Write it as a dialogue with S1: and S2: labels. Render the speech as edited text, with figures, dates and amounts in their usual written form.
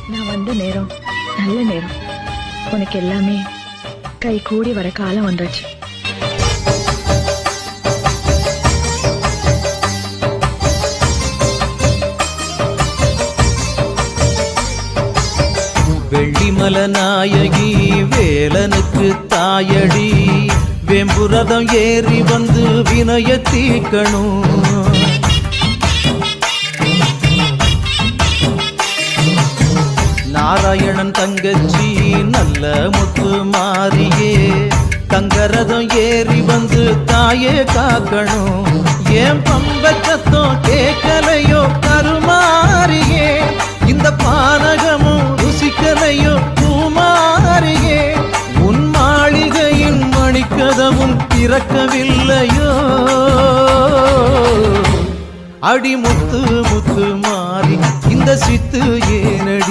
S1: நான் வந்த நேரம் நல்ல நேரம். உனக்கு எல்லாமே கை கூடி வர காலம் வந்துச்சு.
S2: வெள்ளிமல நாயகி வேலனுக்கு தாயடி, வெம்புரதம் ஏறி வந்து வினய தீக்கணும். நாராயணன் தங்கச்சி நல்ல முத்து மாறியே, தங்கரதம் ஏறி வந்து தாயே காக்கணும். ஏன் பம்பச்சத்தம் கேட்கலையோ கருமாறியே, இந்த பானகமும் ருசிக்கலையோ பூமாறியே, உன் மாளிகையின் மணிக்கதவும் திறக்கவில்லையோ. அடி முத்து முத்து மாறி இந்த சித்து